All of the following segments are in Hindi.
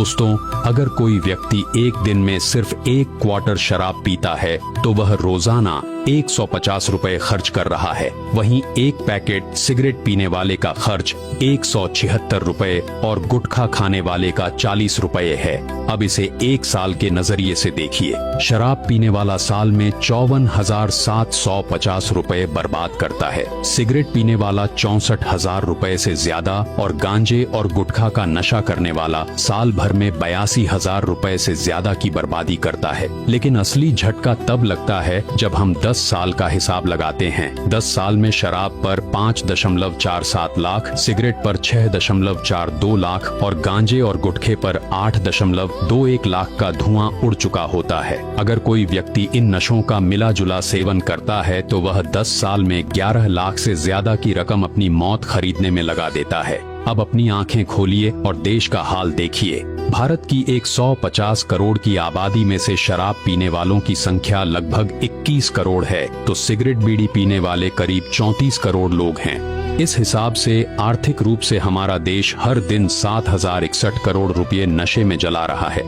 दोस्तों, अगर कोई व्यक्ति एक दिन में सिर्फ 1 क्वार्टर शराब पीता है तो वह रोजाना 150 रुपए खर्च कर रहा है। वहीं एक पैकेट सिगरेट पीने वाले का खर्च 176 रुपए और गुटखा खाने वाले का 40 रुपए है। अब इसे 1 साल के नजरिए से देखिए। शराब पीने वाला साल में 54,750 रुपए बर्बाद करता है, सिगरेट पीने वाला 64,000 रुपए से ज्यादा और गांजे और गुटखा का नशा करने वाला साल भर में 82,000 रुपए से ज्यादा की बर्बादी करता है। लेकिन असली झटका तब लगता है जब हम 10 साल का हिसाब लगाते हैं। 10 साल में शराब पर 5.47 लाख, सिगरेट पर 6.42 लाख और गांजे और गुटखे पर 8.21 लाख का धुआं उड़ चुका होता है। अगर कोई व्यक्ति इन नशों का मिला जुला सेवन करता है तो वह 10 साल में 11 लाख से ज्यादा की रकम अपनी मौत खरीदने में लगा देता है। अब अपनी आंखें खोलिए और देश का हाल देखिए। भारत की 150 करोड़ की आबादी में से शराब पीने वालों की संख्या लगभग 21 करोड़ है, तो सिगरेट बीड़ी पीने वाले करीब 34 करोड़ लोग हैं। इस हिसाब से आर्थिक रूप से हमारा देश हर दिन 7,061 करोड़ रुपए नशे में जला रहा है।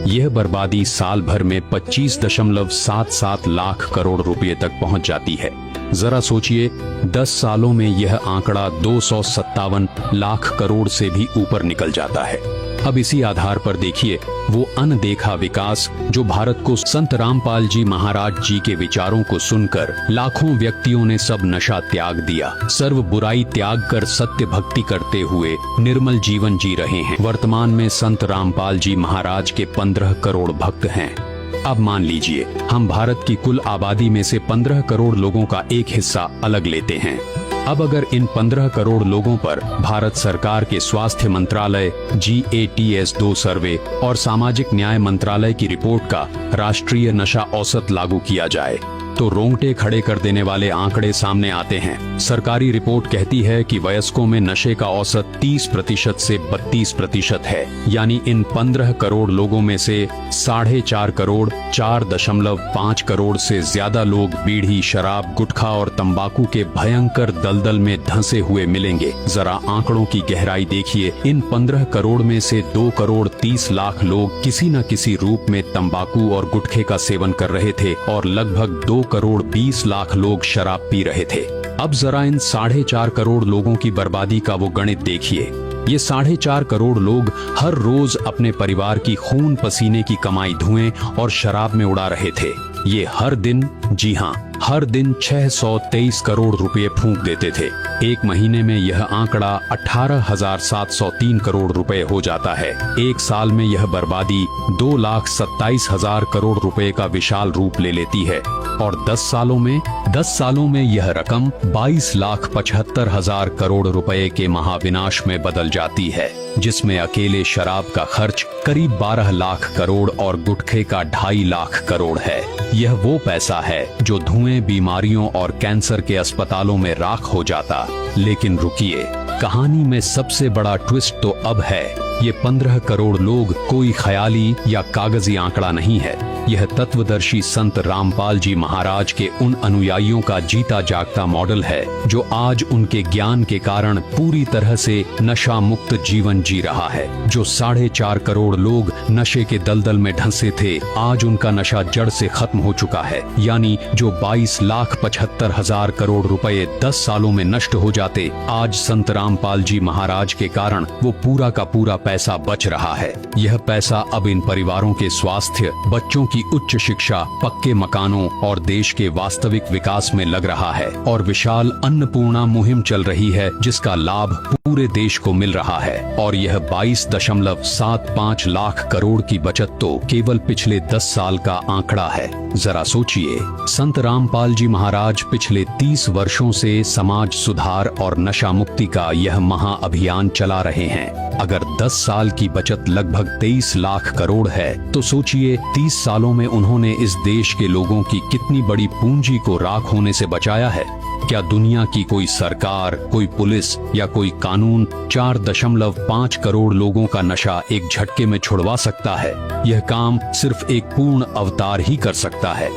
यह बर्बादी साल भर में 25.77 लाख करोड़ रुपए तक पहुंच जाती है। जरा सोचिए, 10 सालों में यह आंकड़ा 257 लाख करोड़ से भी ऊपर निकल जाता है। अब इसी आधार पर देखिए वो अनदेखा विकास जो भारत को संत रामपाल जी महाराज जी के विचारों को सुनकर लाखों व्यक्तियों ने सब नशा त्याग दिया, सर्व बुराई त्याग कर सत्य भक्ति करते हुए निर्मल जीवन जी रहे हैं। वर्तमान में संत रामपाल जी महाराज के 15 करोड़ भक्त हैं। अब मान लीजिए हम भारत की कुल आबादी में से 15 करोड़ लोगों का एक हिस्सा अलग लेते हैं। अब अगर इन 15 करोड़ लोगों पर भारत सरकार के स्वास्थ्य मंत्रालय, GATS-2 सर्वे और सामाजिक न्याय मंत्रालय की रिपोर्ट का राष्ट्रीय नशा औसत लागू किया जाए तो रोंगटे खड़े कर देने वाले आंकड़े सामने आते हैं। सरकारी रिपोर्ट कहती है कि वयस्कों में नशे का औसत 30% से 32% है, यानी इन 15 करोड़ लोगों में से 4.5 करोड़ 4.5 करोड़ से ज्यादा लोग बीड़ी, शराब, गुटखा और तंबाकू के भयंकर दलदल में धंसे हुए मिलेंगे। जरा आंकड़ों की गहराई देखिए। इन 15 करोड़ में से 2 करोड़ 30 लाख लोग किसी न किसी रूप में तंबाकू और गुटखे का सेवन कर रहे थे और लगभग 2 करोड़ 20 लाख लोग शराब पी रहे थे। अब जरा इन 4.5 करोड़ लोगों की बर्बादी का वो गणित देखिए। ये 4.5 करोड़ लोग हर रोज अपने परिवार की खून पसीने की कमाई धुएं और शराब में उड़ा रहे थे। ये हर दिन, जी हाँ, हर दिन 623 करोड़ रुपए फूंक देते थे। एक महीने में यह आंकड़ा 18,703 करोड़ रुपए हो जाता है। एक साल में यह बर्बादी 2,27,000 करोड़ रुपए का विशाल रूप ले लेती है और 10 सालों में यह रकम 22,75,000 करोड़ रुपए के महाविनाश में बदल जाती है, जिसमें अकेले शराब का खर्च करीब 12 लाख करोड़ और गुटखे का 2.5 लाख करोड़ है। यह वो पैसा है जो धुएं, बीमारियों और कैंसर के अस्पतालों में राख हो जाता। लेकिन रुकिए, कहानी में सबसे बड़ा ट्विस्ट तो अब है। ये 15 करोड़ लोग कोई ख्याली या कागजी आंकड़ा नहीं है। यह तत्वदर्शी संत रामपाल जी महाराज के उन अनुयायियों का जीता जागता मॉडल है जो आज उनके ज्ञान के कारण पूरी तरह से नशा मुक्त जीवन जी रहा है। जो 4.5 करोड़ लोग नशे के दलदल में धंसे थे, आज उनका नशा जड़ से खत्म हो चुका है। यानी जो 22,75,000 करोड़ रुपए 10 सालों में नष्ट हो जाते, आज संत रामपाल जी महाराज के कारण वो पूरा का पूरा पैसा बच रहा है। यह पैसा अब इन परिवारों के स्वास्थ्य, बच्चों की उच्च शिक्षा, पक्के मकानों और देश के वास्तविक विकास में लग रहा है। और विशाल अन्नपूर्णा मुहिम चल रही है जिसका लाभ पूरे देश को मिल रहा है। और यह 22.75 लाख करोड़ की बचत तो केवल पिछले 10 साल का आंकड़ा है। जरा सोचिए, संत रामपाल जी महाराज पिछले 30 वर्षों से समाज सुधार और नशा मुक्ति का यह महाअभियान चला रहे हैं। अगर 10 साल की बचत लगभग 23 लाख करोड़ है तो सोचिए 30 सालों में उन्होंने इस देश के लोगों की कितनी बड़ी पूंजी को राख होने से बचाया है। क्या दुनिया की कोई सरकार, कोई पुलिस या कोई कानून 4.5 करोड़ लोगों का नशा एक झटके में छुड़वा सकता है? यह काम सिर्फ एक पूर्ण अवतार ही कर सकता है।